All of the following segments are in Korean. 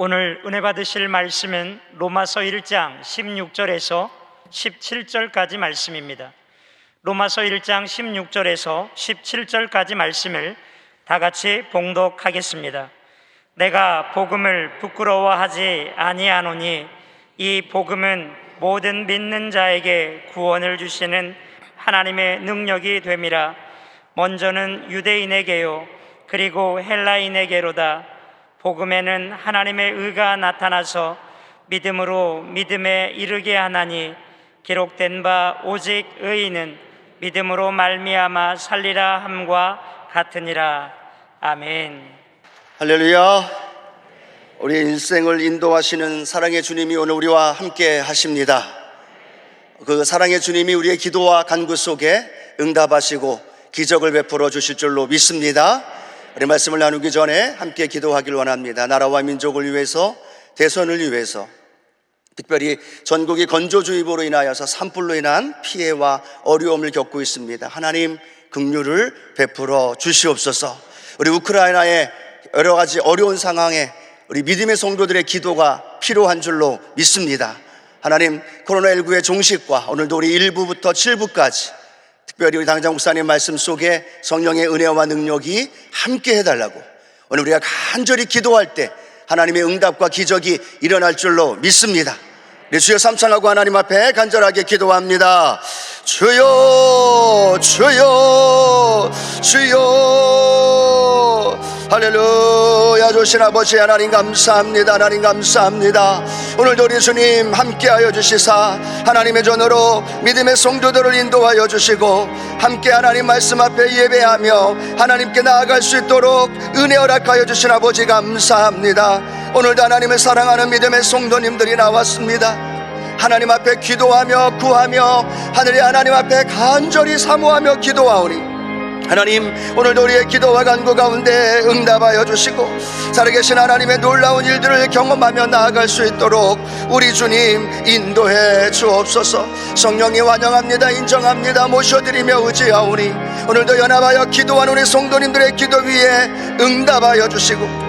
오늘 은혜 받으실 말씀은 로마서 1장 16절에서 17절까지 말씀입니다. 로마서 1장 16절에서 17절까지 말씀을 다 같이 봉독하겠습니다. 내가 복음을 부끄러워하지 아니하노니 이 복음은 모든 믿는 자에게 구원을 주시는 하나님의 능력이 됨이라. 먼저는 유대인에게요 그리고 헬라인에게로다. 복음에는 하나님의 의가 나타나서 믿음으로 믿음에 이르게 하나니 기록된 바 오직 의인은 믿음으로 말미암아 살리라 함과 같으니라. 아멘. 할렐루야. 우리의 인생을 인도하시는 사랑의 주님이 오늘 우리와 함께 하십니다. 그 사랑의 주님이 우리의 기도와 간구 속에 응답하시고 기적을 베풀어 주실 줄로 믿습니다. 우리 말씀을 나누기 전에 함께 기도하길 원합니다. 나라와 민족을 위해서, 대선을 위해서, 특별히 전국이 건조주의보로 인하여서 산불로 인한 피해와 어려움을 겪고 있습니다. 하나님 긍휼을 베풀어 주시옵소서. 우리 우크라이나의 여러 가지 어려운 상황에 우리 믿음의 성도들의 기도가 필요한 줄로 믿습니다. 하나님, 코로나19의 종식과 오늘도 우리 1부부터 7부까지 특별히 우리 당장 목사님 말씀 속에 성령의 은혜와 능력이 함께 해달라고 오늘 우리가 간절히 기도할 때 하나님의 응답과 기적이 일어날 줄로 믿습니다. 우리 주여 삼창하고 하나님 앞에 간절하게 기도합니다. 주여, 주여, 주여. 할렐루야. 주신 아버지 하나님 감사합니다. 하나님 감사합니다. 오늘도 우리 주님 함께하여 주시사 하나님의 전으로 믿음의 성도들을 인도하여 주시고 함께 하나님 말씀 앞에 예배하며 하나님께 나아갈 수 있도록 은혜 허락하여 주신 아버지 감사합니다. 오늘도 하나님을 사랑하는 믿음의 성도님들이 나왔습니다. 하나님 앞에 기도하며 구하며 하늘의 하나님 앞에 간절히 사모하며 기도하오니 하나님, 오늘도 우리의 기도와 간구 가운데 응답하여 주시고 살아계신 하나님의 놀라운 일들을 경험하며 나아갈 수 있도록 우리 주님 인도해 주옵소서. 성령님 환영합니다. 인정합니다. 모셔드리며 의지하오니 오늘도 연합하여 기도하는 우리 성도님들의 기도 위에 응답하여 주시고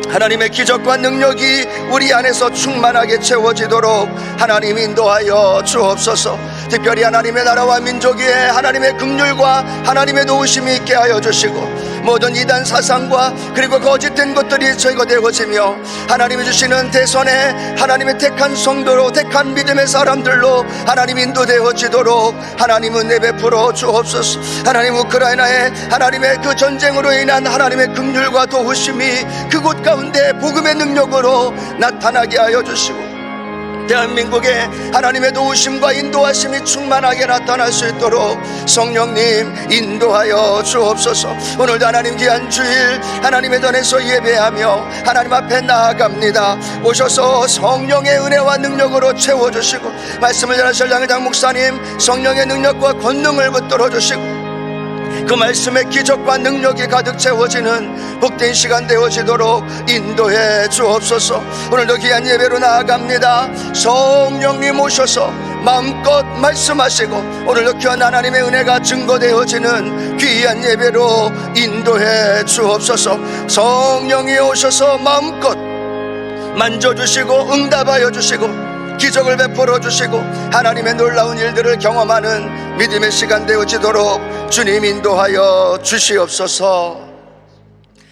하나님의 기적과 능력이 우리 안에서 충만하게 채워지도록 하나님 인도하여 주옵소서. 특별히 하나님의 나라와 민족 위에 하나님의 긍휼과 하나님의 도우심이 있게 하여 주시고 모든 이단 사상과 그리고 거짓된 것들이 제거되어지며 하나님이 주시는 대선에 하나님의 택한 성도로 택한 믿음의 사람들로 하나님 인도되어지도록 하나님 은혜 베풀어 주옵소서. 하나님 우크라이나의 하나님의 그 전쟁으로 인한 하나님의 긍휼과 도우심이 그곳 가운데 복음의 능력으로 나타나게 하여 주시고 대한민국에 하나님의 도우심과 인도하심이 충만하게 나타날 수 있도록 성령님 인도하여 주옵소서. 오늘도 하나님 귀한 주일 하나님의 전에서 예배하며 하나님 앞에 나아갑니다. 오셔서 성령의 은혜와 능력으로 채워주시고 말씀을 전하실 양회장 목사님 성령의 능력과 권능을 붙들어 주시고 그 말씀의 기적과 능력이 가득 채워지는 복된 시간 되어지도록 인도해 주옵소서. 오늘도 귀한 예배로 나아갑니다. 성령님 오셔서 마음껏 말씀하시고 오늘도 귀한 하나님의 은혜가 증거되어지는 귀한 예배로 인도해 주옵소서. 성령이 오셔서 마음껏 만져주시고 응답하여 주시고 기적을 베풀어 주시고 하나님의 놀라운 일들을 경험하는 믿음의 시간 되어지도록 주님 인도하여 주시옵소서.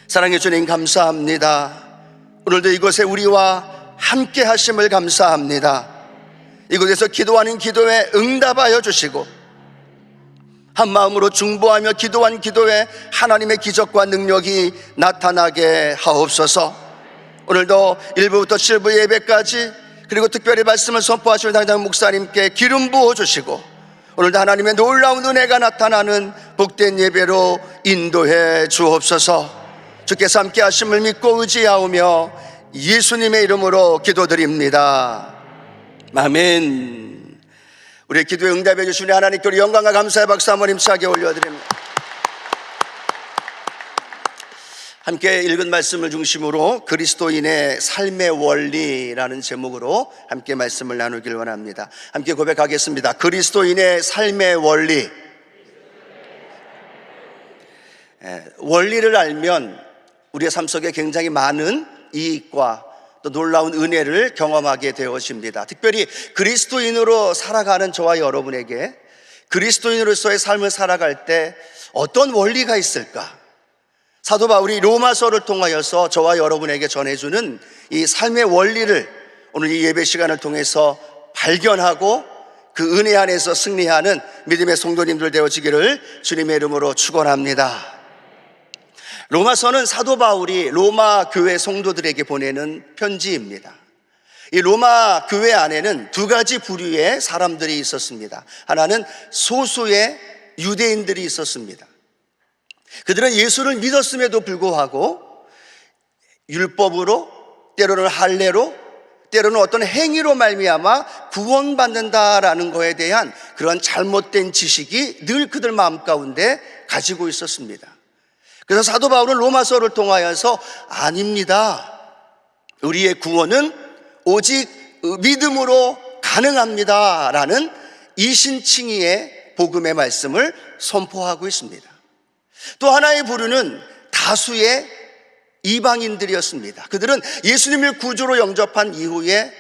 사랑의 주님 감사합니다. 오늘도 이곳에 우리와 함께 하심을 감사합니다. 이곳에서 기도하는 기도에 응답하여 주시고 한 마음으로 중보하며 기도한 기도에 하나님의 기적과 능력이 나타나게 하옵소서. 오늘도 1부부터 7부 예배까지 그리고 특별히 말씀을 선포하실 당장 목사님께 기름 부어주시고 오늘도 하나님의 놀라운 은혜가 나타나는 복된 예배로 인도해 주옵소서. 주께서 함께 하심을 믿고 의지하오며 예수님의 이름으로 기도드립니다. 아멘. 우리의 기도에 응답해 주시니 하나님께 우리 영광과 감사의 박수 한번 힘차게 올려드립니다. 함께 읽은 말씀을 중심으로 그리스도인의 삶의 원리라는 제목으로 함께 말씀을 나누길 원합니다. 함께 고백하겠습니다. 그리스도인의 삶의 원리. 원리를 알면 우리의 삶 속에 굉장히 많은 이익과 또 놀라운 은혜를 경험하게 되어집니다. 특별히 그리스도인으로 살아가는 저와 여러분에게 그리스도인으로서의 삶을 살아갈 때 어떤 원리가 있을까? 사도 바울이 로마서를 통하여서 저와 여러분에게 전해주는 이 삶의 원리를 오늘 이 예배 시간을 통해서 발견하고 그 은혜 안에서 승리하는 믿음의 성도님들 되어지기를 주님의 이름으로 축원합니다. 로마서는 사도 바울이 로마 교회 성도들에게 보내는 편지입니다. 이 로마 교회 안에는 두 가지 부류의 사람들이 있었습니다. 하나는 소수의 유대인들이 있었습니다. 그들은 예수를 믿었음에도 불구하고 율법으로, 때로는 할례로, 때로는 어떤 행위로 말미암아 구원받는다라는 것에 대한 그런 잘못된 지식이 늘 그들 마음 가운데 가지고 있었습니다. 그래서 사도 바울은 로마서를 통하여서 아닙니다. 우리의 구원은 오직 믿음으로 가능합니다 라는 이신칭의의 복음의 말씀을 선포하고 있습니다. 또 하나의 부류는 다수의 이방인들이었습니다. 그들은 예수님을 구주로 영접한 이후에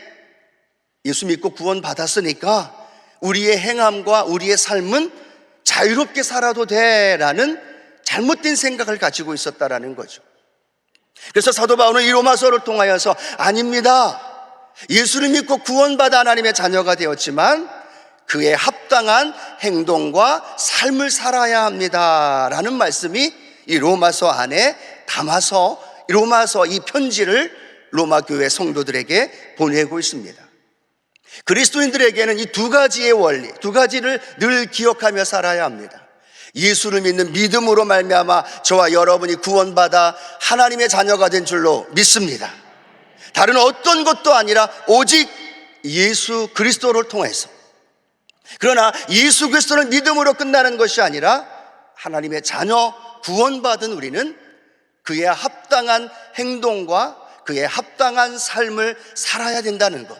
예수 믿고 구원받았으니까 우리의 행함과 우리의 삶은 자유롭게 살아도 돼라는 잘못된 생각을 가지고 있었다라는 거죠. 그래서 사도 바울은 이 로마서를 통하여서 아닙니다. 예수를 믿고 구원받아 하나님의 자녀가 되었지만 그에 합당한 행동과 삶을 살아야 합니다라는 말씀이 이 로마서 안에 담아서 로마서 이 편지를 로마 교회 성도들에게 보내고 있습니다. 그리스도인들에게는 이 두 가지의 원리, 두 가지를 늘 기억하며 살아야 합니다. 예수를 믿는 믿음으로 말미암아 저와 여러분이 구원받아 하나님의 자녀가 된 줄로 믿습니다. 다른 어떤 것도 아니라 오직 예수 그리스도를 통해서. 그러나 예수 그리스도를 믿음으로 끝나는 것이 아니라 하나님의 자녀 구원받은 우리는 그에 합당한 행동과 그에 합당한 삶을 살아야 된다는 것,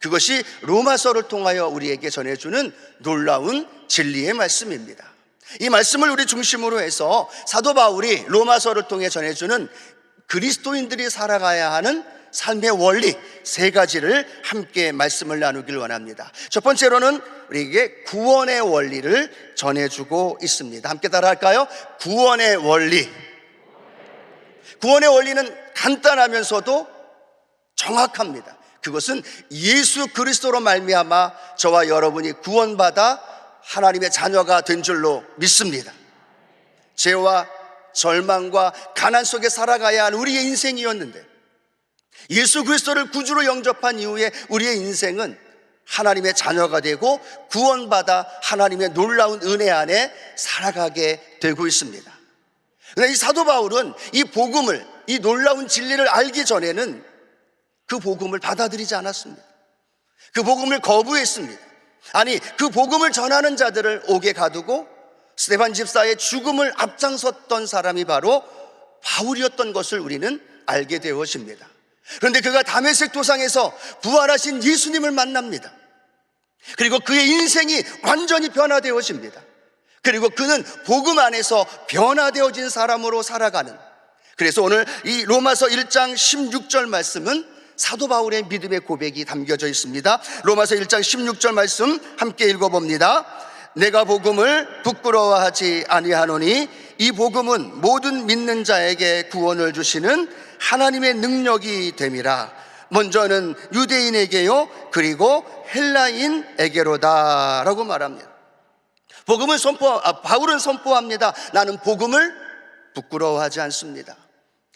그것이 로마서를 통하여 우리에게 전해주는 놀라운 진리의 말씀입니다. 이 말씀을 우리 중심으로 해서 사도 바울이 로마서를 통해 전해주는 그리스도인들이 살아가야 하는 삶의 원리 세 가지를 함께 말씀을 나누길 원합니다. 첫 번째로는 우리에게 구원의 원리를 전해주고 있습니다. 함께 따라할까요? 구원의 원리. 구원의 원리는 간단하면서도 정확합니다. 그것은 예수 그리스도로 말미암아 저와 여러분이 구원받아 하나님의 자녀가 된 줄로 믿습니다. 죄와 절망과 가난 속에 살아가야 할 우리의 인생이었는데 예수 그리스도를 구주로 영접한 이후에 우리의 인생은 하나님의 자녀가 되고 구원받아 하나님의 놀라운 은혜 안에 살아가게 되고 있습니다. 그런데 이 사도 바울은 이 복음을, 이 놀라운 진리를 알기 전에는 그 복음을 받아들이지 않았습니다. 그 복음을 거부했습니다. 아니, 그 복음을 전하는 자들을 옥에 가두고 스데반 집사의 죽음을 앞장섰던 사람이 바로 바울이었던 것을 우리는 알게 되어집니다. 그런데 그가 다메섹 도상에서 부활하신 예수님을 만납니다. 그리고 그의 인생이 완전히 변화되어집니다. 그리고 그는 복음 안에서 변화되어진 사람으로 살아가는, 그래서 오늘 이 로마서 1장 16절 말씀은 사도 바울의 믿음의 고백이 담겨져 있습니다. 로마서 1장 16절 말씀 함께 읽어봅니다. 내가 복음을 부끄러워하지 아니하노니 이 복음은 모든 믿는 자에게 구원을 주시는 하나님의 능력이 됨이라. 먼저는 유대인에게요 그리고 헬라인에게로다 라고 말합니다. 바울은 선포합니다. 나는 복음을 부끄러워하지 않습니다.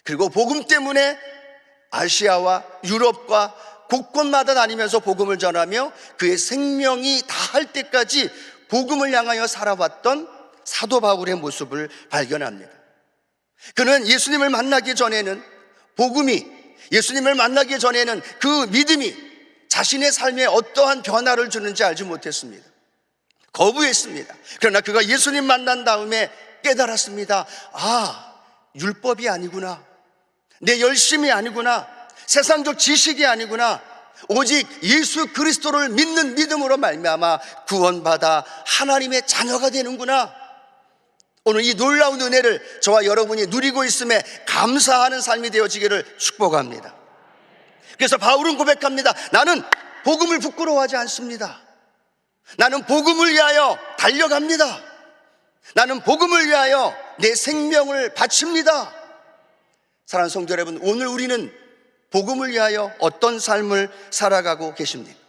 그리고 복음 때문에 아시아와 유럽과 곳곳마다 다니면서 복음을 전하며 그의 생명이 다할 때까지 복음을 향하여 살아왔던 사도 바울의 모습을 발견합니다. 그는 예수님을 만나기 전에는 예수님을 만나기 전에는 그 믿음이 자신의 삶에 어떠한 변화를 주는지 알지 못했습니다. 거부했습니다. 그러나 그가 예수님 만난 다음에 깨달았습니다. 아, 율법이 아니구나, 내 열심이 아니구나, 세상적 지식이 아니구나, 오직 예수 그리스도를 믿는 믿음으로 말미암아 구원받아 하나님의 자녀가 되는구나. 오늘 이 놀라운 은혜를 저와 여러분이 누리고 있음에 감사하는 삶이 되어지기를 축복합니다. 그래서 바울은 고백합니다. 나는 복음을 부끄러워하지 않습니다. 나는 복음을 위하여 달려갑니다. 나는 복음을 위하여 내 생명을 바칩니다. 사랑하는 성도 여러분, 오늘 우리는 복음을 위하여 어떤 삶을 살아가고 계십니까?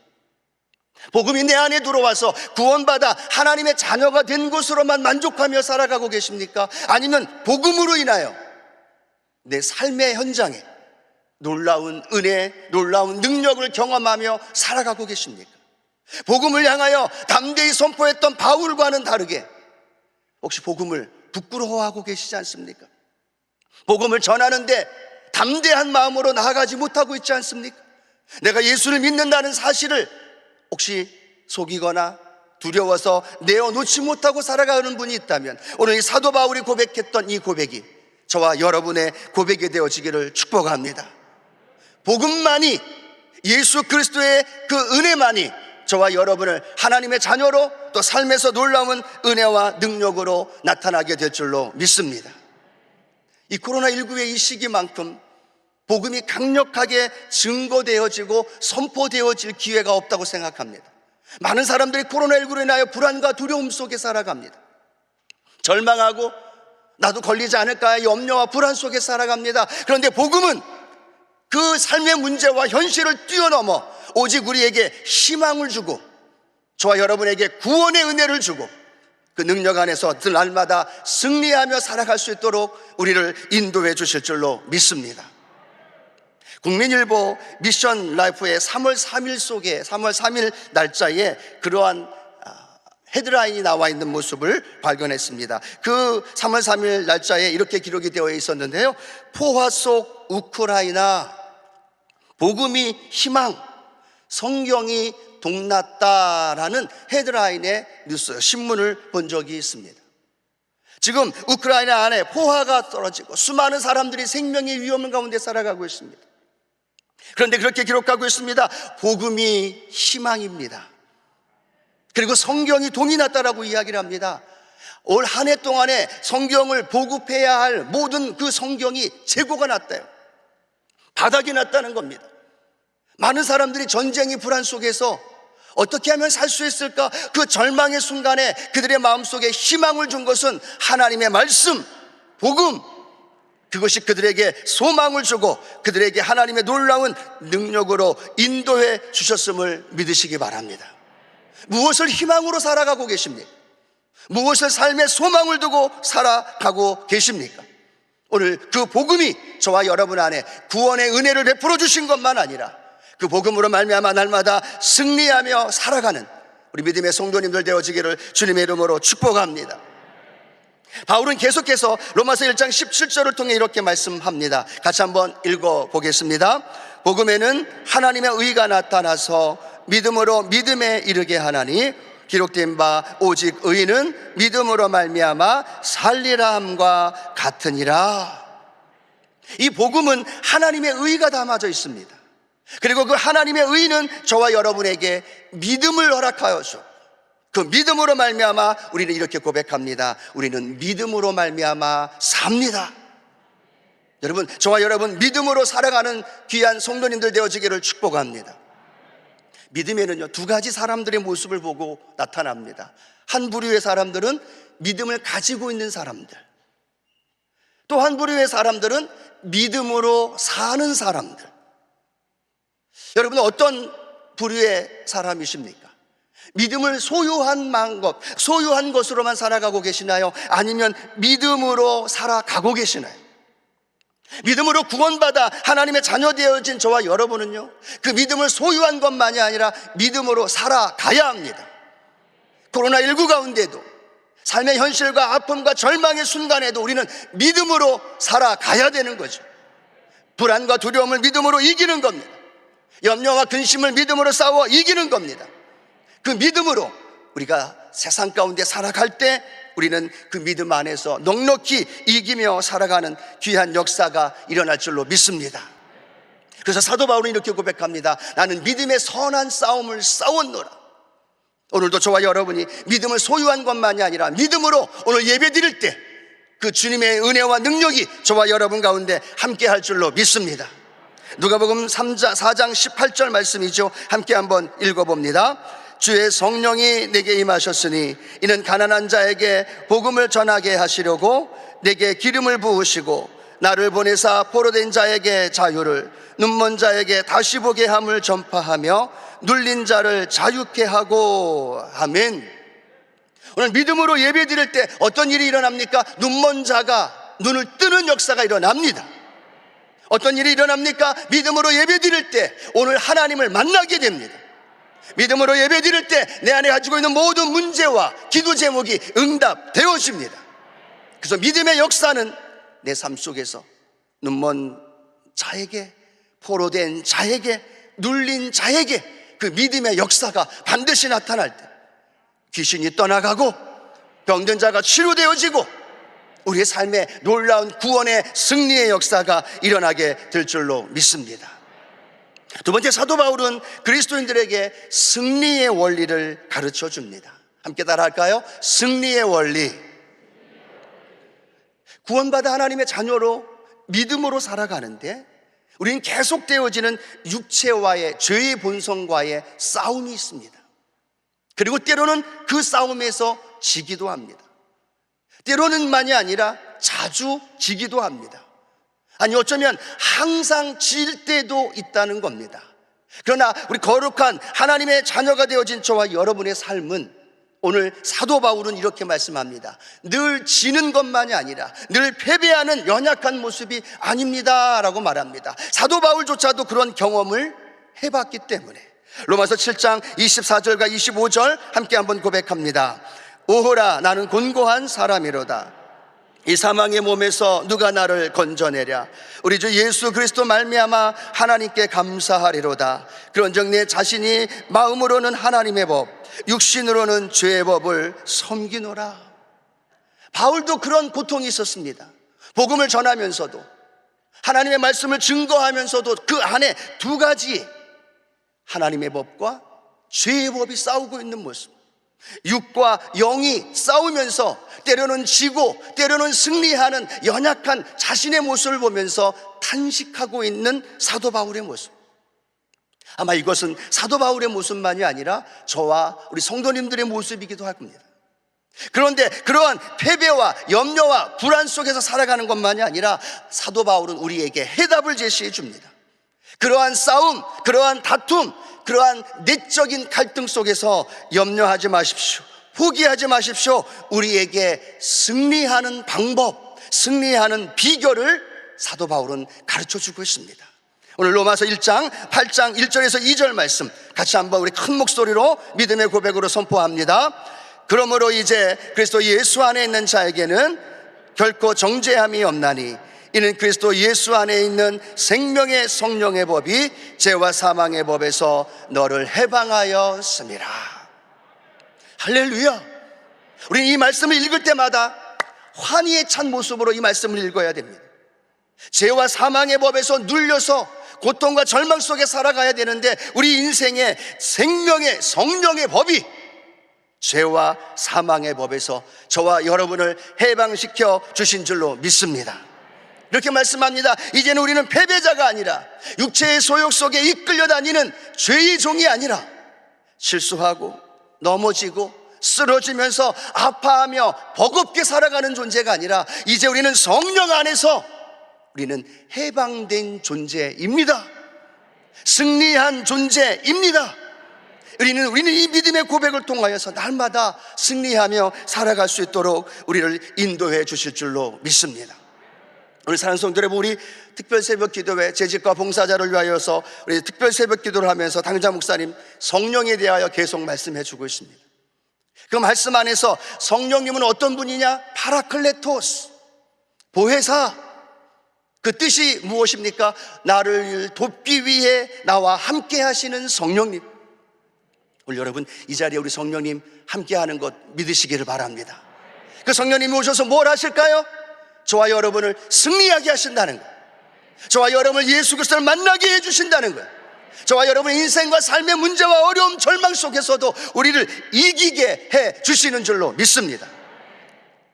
복음이 내 안에 들어와서 구원받아 하나님의 자녀가 된 것으로만 만족하며 살아가고 계십니까? 아니면 복음으로 인하여 내 삶의 현장에 놀라운 은혜, 놀라운 능력을 경험하며 살아가고 계십니까? 복음을 향하여 담대히 선포했던 바울과는 다르게 혹시 복음을 부끄러워하고 계시지 않습니까? 복음을 전하는데 담대한 마음으로 나아가지 못하고 있지 않습니까? 내가 예수를 믿는다는 사실을 혹시 속이거나 두려워서 내어놓지 못하고 살아가는 분이 있다면 오늘 이 사도 바울이 고백했던 이 고백이 저와 여러분의 고백이 되어지기를 축복합니다. 복음만이, 예수 그리스도의 그 은혜만이 저와 여러분을 하나님의 자녀로 또 삶에서 놀라운 은혜와 능력으로 나타나게 될 줄로 믿습니다. 이 코로나19의 이 시기만큼 복음이 강력하게 증거되어지고 선포되어질 기회가 없다고 생각합니다. 많은 사람들이 코로나19로 인하여 불안과 두려움 속에 살아갑니다. 절망하고 나도 걸리지 않을까 염려와 불안 속에 살아갑니다. 그런데 복음은 그 삶의 문제와 현실을 뛰어넘어 오직 우리에게 희망을 주고 저와 여러분에게 구원의 은혜를 주고 그 능력 안에서 날마다 승리하며 살아갈 수 있도록 우리를 인도해 주실 줄로 믿습니다. 국민일보 미션 라이프의 3월 3일 속에 3월 3일 날짜에 그러한 헤드라인이 나와 있는 모습을 발견했습니다. 그 3월 3일 날짜에 이렇게 기록이 되어 있었는데요. 포화 속 우크라이나, 복음이 희망, 성경이 동났다라는 헤드라인의 뉴스, 신문을 본 적이 있습니다. 지금 우크라이나 안에 포화가 떨어지고 수많은 사람들이 생명의 위험 가운데 살아가고 있습니다. 그런데 그렇게 기록하고 있습니다. 복음이 희망입니다. 그리고 성경이 동이 났다라고 이야기를 합니다. 올 한 해 동안에 성경을 보급해야 할 모든 그 성경이 재고가 났대요. 바닥이 났다는 겁니다. 많은 사람들이 전쟁의 불안 속에서 어떻게 하면 살 수 있을까? 그 절망의 순간에 그들의 마음속에 희망을 준 것은 하나님의 말씀, 복음, 그것이 그들에게 소망을 주고 그들에게 하나님의 놀라운 능력으로 인도해 주셨음을 믿으시기 바랍니다. 무엇을 희망으로 살아가고 계십니까? 무엇을 삶의 소망을 두고 살아가고 계십니까? 오늘 그 복음이 저와 여러분 안에 구원의 은혜를 베풀어 주신 것만 아니라 그 복음으로 말미암아 날마다 승리하며 살아가는 우리 믿음의 성도님들 되어지기를 주님의 이름으로 축복합니다. 바울은 계속해서 로마서 1장 17절을 통해 이렇게 말씀합니다. 같이 한번 읽어보겠습니다. 복음에는 하나님의 의가 나타나서 믿음으로 믿음에 이르게 하나니 기록된 바 오직 의인은 믿음으로 말미암아 살리라 함과 같으니라. 이 복음은 하나님의 의가 담아져 있습니다. 그리고 그 하나님의 의는 저와 여러분에게 믿음을 허락하여 줘. 그 믿음으로 말미암아 우리는 이렇게 고백합니다. 우리는 믿음으로 말미암아 삽니다. 여러분, 저와 여러분 믿음으로 살아가는 귀한 성도님들 되어지기를 축복합니다. 믿음에는요, 두 가지 사람들의 모습을 보고 나타납니다. 한 부류의 사람들은 믿음을 가지고 있는 사람들, 또 한 부류의 사람들은 믿음으로 사는 사람들. 여러분은 어떤 부류의 사람이십니까? 믿음을 소유한 것으로만 살아가고 계시나요? 아니면 믿음으로 살아가고 계시나요? 믿음으로 구원받아 하나님의 자녀 되어진 저와 여러분은요, 그 믿음을 소유한 것만이 아니라 믿음으로 살아가야 합니다. 코로나19 가운데도 삶의 현실과 아픔과 절망의 순간에도 우리는 믿음으로 살아가야 되는 거죠. 불안과 두려움을 믿음으로 이기는 겁니다. 염려와 근심을 믿음으로 싸워 이기는 겁니다. 그 믿음으로 우리가 세상 가운데 살아갈 때 우리는 그 믿음 안에서 넉넉히 이기며 살아가는 귀한 역사가 일어날 줄로 믿습니다. 그래서 사도 바울은 이렇게 고백합니다. 나는 믿음의 선한 싸움을 싸웠노라. 오늘도 저와 여러분이 믿음을 소유한 것만이 아니라 믿음으로 오늘 예배 드릴 때 그 주님의 은혜와 능력이 저와 여러분 가운데 함께 할 줄로 믿습니다. 누가복음 4장 18절 말씀이죠. 함께 한번 읽어봅니다. 주의 성령이 내게 임하셨으니 이는 가난한 자에게 복음을 전하게 하시려고 내게 기름을 부으시고 나를 보내사 포로된 자에게 자유를, 눈먼 자에게 다시 보게 함을 전파하며 눌린 자를 자유케 하고. 아멘. 오늘 믿음으로 예배 드릴 때 어떤 일이 일어납니까? 눈먼 자가 눈을 뜨는 역사가 일어납니다. 어떤 일이 일어납니까? 믿음으로 예배 드릴 때 오늘 하나님을 만나게 됩니다. 믿음으로 예배 드릴 때 내 안에 가지고 있는 모든 문제와 기도 제목이 응답되어집니다. 그래서 믿음의 역사는 내 삶 속에서 눈먼 자에게, 포로된 자에게, 눌린 자에게 그 믿음의 역사가 반드시 나타날 때 귀신이 떠나가고 병든 자가 치료되어지고 우리의 삶에 놀라운 구원의 승리의 역사가 일어나게 될 줄로 믿습니다. 두 번째, 사도 바울은 그리스도인들에게 승리의 원리를 가르쳐 줍니다. 함께 따라 할까요? 승리의 원리. 구원받아 하나님의 자녀로 믿음으로 살아가는데 우리는 계속되어지는 육체와의, 죄의 본성과의 싸움이 있습니다. 그리고 때로는 그 싸움에서 지기도 합니다. 때로는만이 아니라 자주 지기도 합니다. 아니, 어쩌면 항상 질 때도 있다는 겁니다. 그러나 우리 거룩한 하나님의 자녀가 되어진 저와 여러분의 삶은 오늘 사도 바울은 이렇게 말씀합니다. 늘 지는 것만이 아니라 늘 패배하는 연약한 모습이 아닙니다 라고 말합니다. 사도 바울조차도 그런 경험을 해봤기 때문에 로마서 7장 24절과 25절 함께 한번 고백합니다. 오호라, 나는 곤고한 사람이로다. 이 사망의 몸에서 누가 나를 건져내랴. 우리 주 예수 그리스도 말미암아 하나님께 감사하리로다. 그런즉 내 자신이 마음으로는 하나님의 법, 육신으로는 죄의 법을 섬기노라. 바울도 그런 고통이 있었습니다. 복음을 전하면서도, 하나님의 말씀을 증거하면서도 그 안에 두 가지, 하나님의 법과 죄의 법이 싸우고 있는 모습, 육과 영이 싸우면서 때로는 지고 때로는 승리하는 연약한 자신의 모습을 보면서 탄식하고 있는 사도 바울의 모습. 아마 이것은 사도 바울의 모습만이 아니라 저와 우리 성도님들의 모습이기도 할 겁니다. 그런데 그러한 패배와 염려와 불안 속에서 살아가는 것만이 아니라 사도 바울은 우리에게 해답을 제시해 줍니다. 그러한 싸움, 그러한 다툼, 그러한 내적인 갈등 속에서 염려하지 마십시오. 포기하지 마십시오. 우리에게 승리하는 방법, 승리하는 비결을 사도 바울은 가르쳐 주고 있습니다. 오늘 로마서 1장 8장 1절에서 2절 말씀 같이 한번 우리 큰 목소리로 믿음의 고백으로 선포합니다. 그러므로 이제 그리스도 예수 안에 있는 자에게는 결코 정죄함이 없나니 이는 그리스도 예수 안에 있는 생명의 성령의 법이 죄와 사망의 법에서 너를 해방하였습니다. 할렐루야. 우리는 이 말씀을 읽을 때마다 환희에 찬 모습으로 이 말씀을 읽어야 됩니다. 죄와 사망의 법에서 눌려서 고통과 절망 속에 살아가야 되는데 우리 인생의 생명의 성령의 법이 죄와 사망의 법에서 저와 여러분을 해방시켜 주신 줄로 믿습니다. 이렇게 말씀합니다. 이제는 우리는 패배자가 아니라 육체의 소욕 속에 이끌려 다니는 죄의 종이 아니라 실수하고 넘어지고 쓰러지면서 아파하며 버겁게 살아가는 존재가 아니라 이제 우리는 성령 안에서 우리는 해방된 존재입니다. 승리한 존재입니다. 우리는 이 믿음의 고백을 통하여서 날마다 승리하며 살아갈 수 있도록 우리를 인도해 주실 줄로 믿습니다. 우리 사랑하는 성도들, 우리 특별 새벽 기도회 재직과 봉사자를 위하여서 우리 특별 새벽 기도를 하면서 당자 목사님 성령에 대하여 계속 말씀해 주고 있습니다. 그 말씀 안에서 성령님은 어떤 분이냐? 파라클레토스, 보혜사. 그 뜻이 무엇입니까? 나를 돕기 위해 나와 함께 하시는 성령님. 오늘 여러분 이 자리에 우리 성령님 함께 하는 것 믿으시기를 바랍니다. 그 성령님이 오셔서 뭘 하실까요? 저와 여러분을 승리하게 하신다는 것, 저와 여러분을 예수 그리스도를 만나게 해주신다는 것, 저와 여러분의 인생과 삶의 문제와 어려움, 절망 속에서도 우리를 이기게 해주시는 줄로 믿습니다.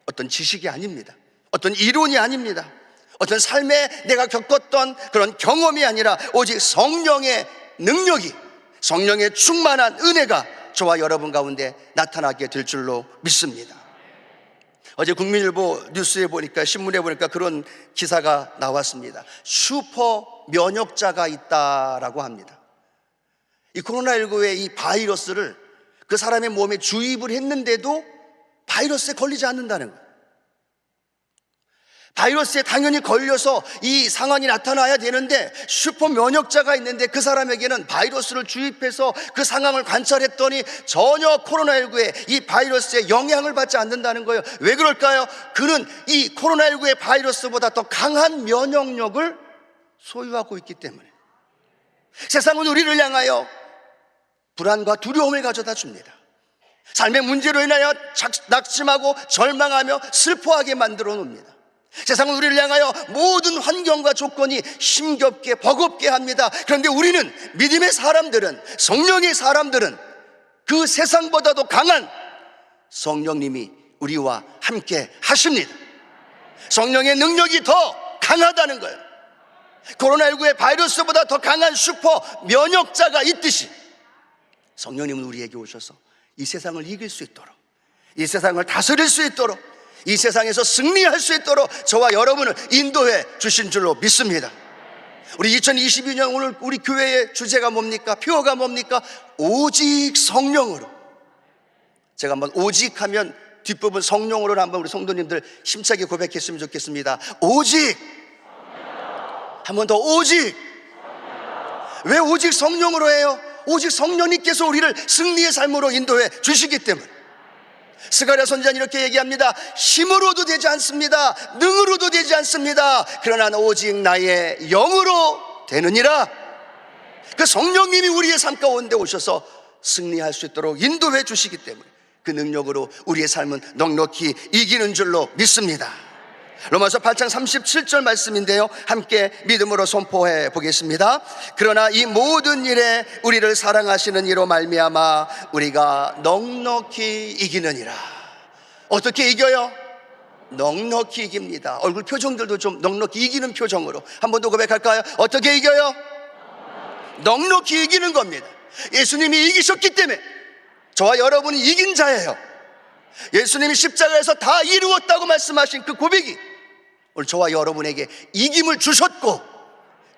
어떤 지식이 아닙니다. 어떤 이론이 아닙니다. 어떤 삶에 내가 겪었던 그런 경험이 아니라 오직 성령의 능력이, 성령의 충만한 은혜가 저와 여러분 가운데 나타나게 될 줄로 믿습니다. 어제 국민일보 뉴스에 보니까, 신문에 보니까 그런 기사가 나왔습니다. 슈퍼 면역자가 있다라고 합니다. 이 코로나19의 이 바이러스를 그 사람의 몸에 주입을 했는데도 바이러스에 걸리지 않는다는 거예요. 바이러스에 당연히 걸려서 이 상황이 나타나야 되는데, 슈퍼 면역자가 있는데 그 사람에게는 바이러스를 주입해서 그 상황을 관찰했더니 전혀 코로나19의 이 바이러스에 영향을 받지 않는다는 거예요. 왜 그럴까요? 그는 이 코로나19의 바이러스보다 더 강한 면역력을 소유하고 있기 때문에. 세상은 우리를 향하여 불안과 두려움을 가져다 줍니다. 삶의 문제로 인하여 낙심하고 절망하며 슬퍼하게 만들어 놓습니다. 세상은 우리를 향하여 모든 환경과 조건이 힘겹게 버겁게 합니다. 그런데 우리는, 믿음의 사람들은, 성령의 사람들은 그 세상보다도 강한 성령님이 우리와 함께 하십니다. 성령의 능력이 더 강하다는 거예요. 코로나19의 바이러스보다 더 강한 슈퍼 면역자가 있듯이 성령님은 우리에게 오셔서 이 세상을 이길 수 있도록, 이 세상을 다스릴 수 있도록, 이 세상에서 승리할 수 있도록 저와 여러분을 인도해 주신 줄로 믿습니다. 우리 2022년 오늘 우리 교회의 주제가 뭡니까? 표어가 뭡니까? 오직 성령으로. 제가 한번 오직 하면 뒷부분 성령으로 한번 우리 성도님들 힘차게 고백했으면 좋겠습니다. 오직. 한 번 더, 오직. 왜 오직 성령으로 해요? 오직 성령님께서 우리를 승리의 삶으로 인도해 주시기 때문에. 스가랴 선지자는 이렇게 얘기합니다. 힘으로도 되지 않습니다. 능으로도 되지 않습니다. 그러나 오직 나의 영으로 되느니라. 그 성령님이 우리의 삶 가운데 오셔서 승리할 수 있도록 인도해 주시기 때문에 그 능력으로 우리의 삶은 넉넉히 이기는 줄로 믿습니다. 로마서 8장 37절 말씀인데요, 함께 믿음으로 선포해 보겠습니다. 그러나 이 모든 일에 우리를 사랑하시는 이로 말미암아 우리가 넉넉히 이기느니라. 어떻게 이겨요? 넉넉히 이깁니다. 얼굴 표정들도 좀 넉넉히 이기는 표정으로 한 번 더 고백할까요? 어떻게 이겨요? 넉넉히 이기는 겁니다. 예수님이 이기셨기 때문에 저와 여러분이 이긴 자예요. 예수님이 십자가에서 다 이루었다고 말씀하신 그 고백이 오늘 저와 여러분에게 이김을 주셨고,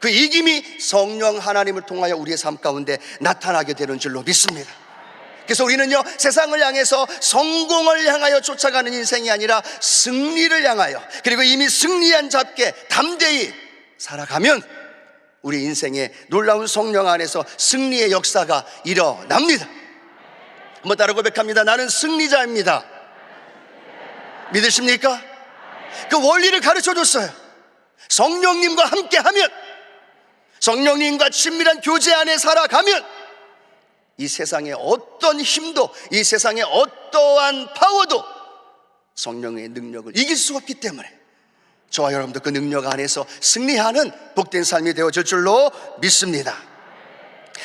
그 이김이 성령 하나님을 통하여 우리의 삶 가운데 나타나게 되는 줄로 믿습니다. 그래서 우리는요, 세상을 향해서 성공을 향하여 쫓아가는 인생이 아니라 승리를 향하여, 그리고 이미 승리한 자께 담대히 살아가면 우리 인생에 놀라운 성령 안에서 승리의 역사가 일어납니다. 한번 따라 고백합니다. 나는 승리자입니다. 믿으십니까? 그 원리를 가르쳐 줬어요. 성령님과 함께 하면, 성령님과 친밀한 교제 안에 살아가면 이 세상의 어떤 힘도, 이 세상의 어떠한 파워도 성령의 능력을 이길 수 없기 때문에 저와 여러분도 그 능력 안에서 승리하는 복된 삶이 되어질 줄로 믿습니다.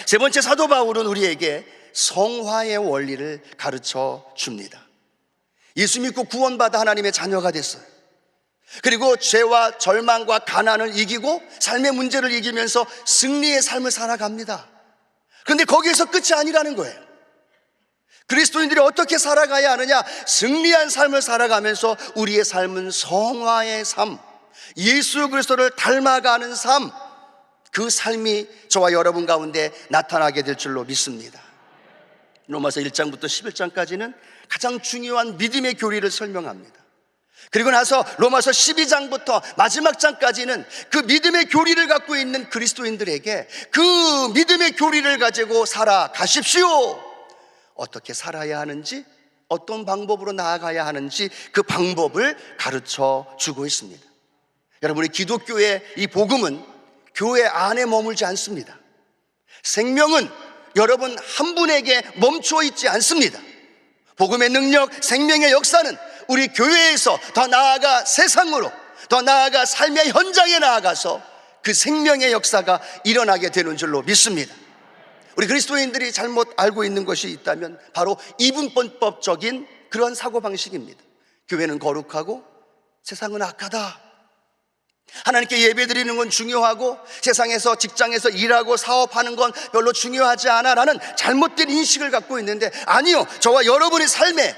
세 번째, 사도 바울은 우리에게 성화의 원리를 가르쳐 줍니다. 예수 믿고 구원받아 하나님의 자녀가 됐어요. 그리고 죄와 절망과 가난을 이기고 삶의 문제를 이기면서 승리의 삶을 살아갑니다. 그런데 거기에서 끝이 아니라는 거예요. 그리스도인들이 어떻게 살아가야 하느냐? 승리한 삶을 살아가면서 우리의 삶은 성화의 삶, 예수 그리스도를 닮아가는 삶, 그 삶이 저와 여러분 가운데 나타나게 될 줄로 믿습니다. 로마서 1장부터 11장까지는 가장 중요한 믿음의 교리를 설명합니다. 그리고 나서 로마서 12장부터 마지막 장까지는 그 믿음의 교리를 갖고 있는 그리스도인들에게 그 믿음의 교리를 가지고 살아가십시오, 어떻게 살아야 하는지, 어떤 방법으로 나아가야 하는지 그 방법을 가르쳐 주고 있습니다. 여러분의 기독교의 이 복음은 교회 안에 머물지 않습니다. 생명은 여러분 한 분에게 멈춰 있지 않습니다. 복음의 능력, 생명의 역사는 우리 교회에서 더 나아가 세상으로, 더 나아가 삶의 현장에 나아가서 그 생명의 역사가 일어나게 되는 줄로 믿습니다. 우리 그리스도인들이 잘못 알고 있는 것이 있다면 바로 이분법적인 그런 사고방식입니다. 교회는 거룩하고 세상은 악하다. 하나님께 예배드리는 건 중요하고 세상에서 직장에서 일하고 사업하는 건 별로 중요하지 않아 라는 잘못된 인식을 갖고 있는데, 아니요, 저와 여러분의 삶에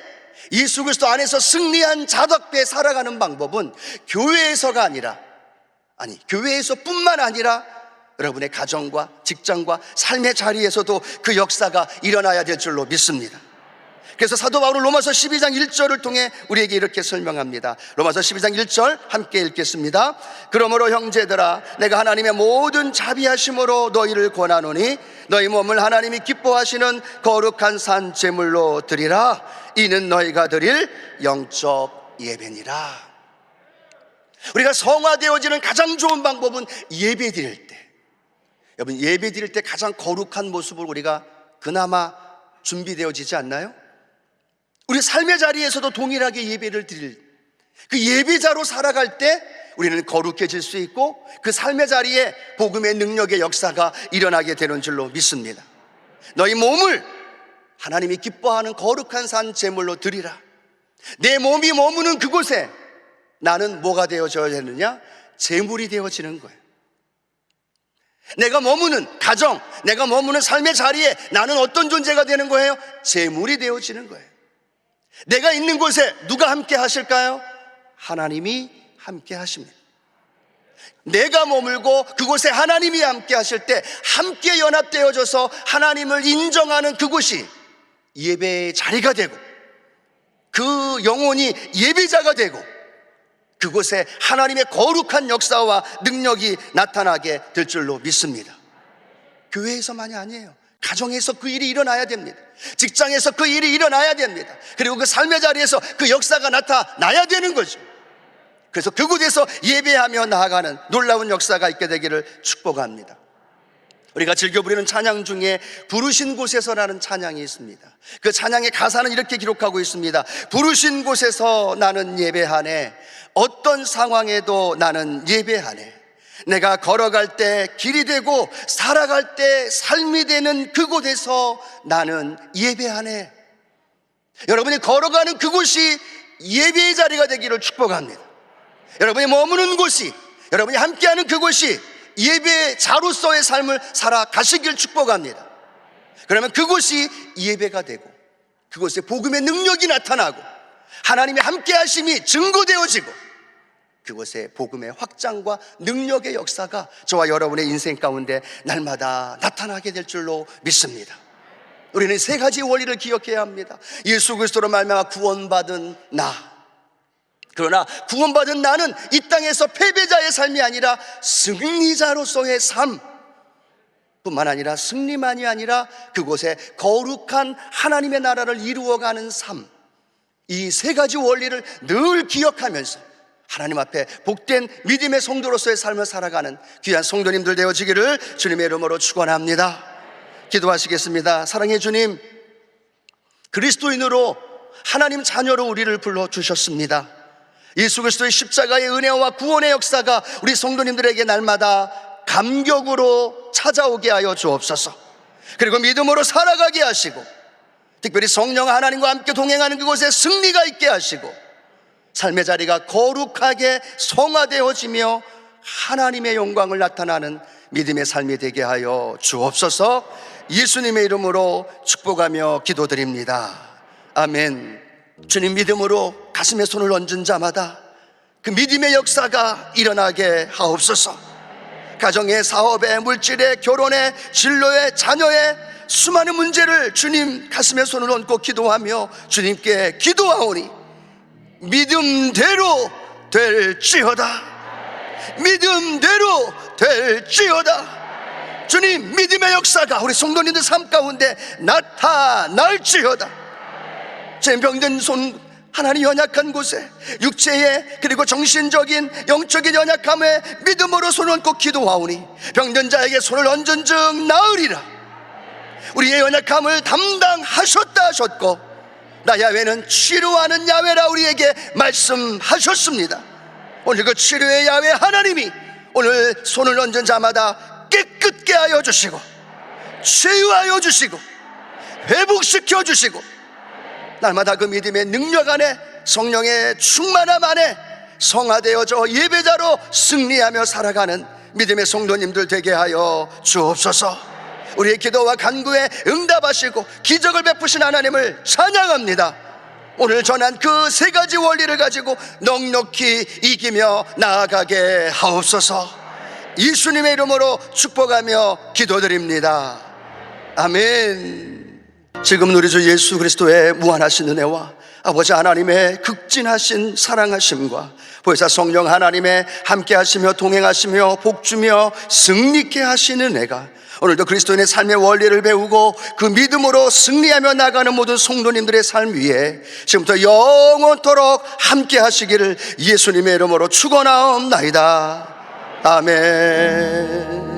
예수 그리스도 안에서 승리한 자덕배 살아가는 방법은 교회에서가 아니라, 교회에서뿐만 아니라 여러분의 가정과 직장과 삶의 자리에서도 그 역사가 일어나야 될 줄로 믿습니다. 그래서 사도 바울은 로마서 12장 1절을 통해 우리에게 이렇게 설명합니다. 로마서 12장 1절 함께 읽겠습니다. 그러므로 형제들아, 내가 하나님의 모든 자비하심으로 너희를 권하노니 너희 몸을 하나님이 기뻐하시는 거룩한 산 제물로 드리라. 이는 너희가 드릴 영적 예배니라. 우리가 성화되어지는 가장 좋은 방법은 예배 드릴 때, 여러분, 예배 드릴 때 가장 거룩한 모습을 우리가 그나마 준비되어지지 않나요? 우리 삶의 자리에서도 동일하게 예배를 드릴, 그 예배자로 살아갈 때 우리는 거룩해질 수 있고 그 삶의 자리에 복음의 능력의 역사가 일어나게 되는 줄로 믿습니다. 너희 몸을 하나님이 기뻐하는 거룩한 산 제물로 드리라. 내 몸이 머무는 그곳에 나는 뭐가 되어져야 되느냐? 제물이 되어지는 거예요. 내가 머무는 가정, 내가 머무는 삶의 자리에 나는 어떤 존재가 되는 거예요? 제물이 되어지는 거예요. 내가 있는 곳에 누가 함께 하실까요? 하나님이 함께 하십니다. 내가 머물고 그곳에 하나님이 함께 하실 때 함께 연합되어져서 하나님을 인정하는 그곳이 예배의 자리가 되고 그 영혼이 예배자가 되고 그곳에 하나님의 거룩한 역사와 능력이 나타나게 될 줄로 믿습니다. 교회에서만이 아니에요. 가정에서 그 일이 일어나야 됩니다. 직장에서 그 일이 일어나야 됩니다. 그리고 그 삶의 자리에서 그 역사가 나타나야 되는 거죠. 그래서 그곳에서 예배하며 나아가는 놀라운 역사가 있게 되기를 축복합니다. 우리가 즐겨 부르는 찬양 중에 부르신 곳에서라는 찬양이 있습니다. 그 찬양의 가사는 이렇게 기록하고 있습니다. 부르신 곳에서 나는 예배하네. 어떤 상황에도 나는 예배하네. 내가 걸어갈 때 길이 되고 살아갈 때 삶이 되는 그곳에서 나는 예배하네. 여러분이 걸어가는 그곳이 예배의 자리가 되기를 축복합니다. 여러분이 머무는 곳이, 여러분이 함께하는 그곳이 예배자로서의 삶을 살아가시길 축복합니다. 그러면 그곳이 예배가 되고 그곳에 복음의 능력이 나타나고 하나님의 함께하심이 증거되어지고 그곳에 복음의 확장과 능력의 역사가 저와 여러분의 인생 가운데 날마다 나타나게 될 줄로 믿습니다. 우리는 세 가지 원리를 기억해야 합니다. 예수 그리스도로 말미암아 구원받은 나, 그러나 구원받은 나는 이 땅에서 패배자의 삶이 아니라 승리자로서의 삶 뿐만 아니라 승리만이 아니라 그곳에 거룩한 하나님의 나라를 이루어가는 삶, 이 세 가지 원리를 늘 기억하면서 하나님 앞에 복된 믿음의 성도로서의 삶을 살아가는 귀한 성도님들 되어지기를 주님의 이름으로 축원합니다. 기도하시겠습니다. 사랑의 주님, 그리스도인으로 하나님 자녀로 우리를 불러주셨습니다. 예수 그리스도의 십자가의 은혜와 구원의 역사가 우리 성도님들에게 날마다 감격으로 찾아오게 하여 주옵소서. 그리고 믿음으로 살아가게 하시고 특별히 성령 하나님과 함께 동행하는 그곳에 승리가 있게 하시고 삶의 자리가 거룩하게 성화되어지며 하나님의 영광을 나타나는 믿음의 삶이 되게 하여 주옵소서. 예수님의 이름으로 축복하며 기도드립니다. 아멘. 주님, 믿음으로 가슴에 손을 얹은 자마다 그 믿음의 역사가 일어나게 하옵소서. 가정의, 사업의, 물질의, 결혼의, 진로의, 자녀의 수많은 문제를 주님 가슴에 손을 얹고 기도하며 주님께 기도하오니 믿음대로 될지어다. 믿음대로 될지어다. 주님, 믿음의 역사가 우리 성도님들 삶 가운데 나타날지어다. 제 병든 손, 하나님 연약한 곳에 육체의 그리고 정신적인 영적인 연약함에 믿음으로 손을 얹고 기도하오니 병든 자에게 손을 얹은 즉 나으리라. 우리의 연약함을 담당하셨다 하셨고 나 야훼는 치료하는 야훼라 우리에게 말씀하셨습니다. 오늘 그 치료의 야훼 하나님이 오늘 손을 얹은 자마다 깨끗게 하여 주시고 치유하여 주시고 회복시켜 주시고 날마다 그 믿음의 능력 안에 성령의 충만함 안에 성화되어져 예배자로 승리하며 살아가는 믿음의 성도님들 되게 하여 주옵소서. 우리의 기도와 간구에 응답하시고 기적을 베푸신 하나님을 찬양합니다. 오늘 전한 그 세 가지 원리를 가지고 넉넉히 이기며 나아가게 하옵소서. 예수님의 이름으로 축복하며 기도드립니다. 아멘. 지금은 우리 주 예수 그리스도의 무한하신 은혜와 아버지 하나님의 극진하신 사랑하심과 보혜사 성령 하나님의 함께하시며 동행하시며 복주며 승리케 하시는 은혜가 오늘도 그리스도인의 삶의 원리를 배우고 그 믿음으로 승리하며 나가는 모든 성도님들의 삶 위에 지금부터 영원토록 함께 하시기를 예수님의 이름으로 축원하옵나이다. 아멘.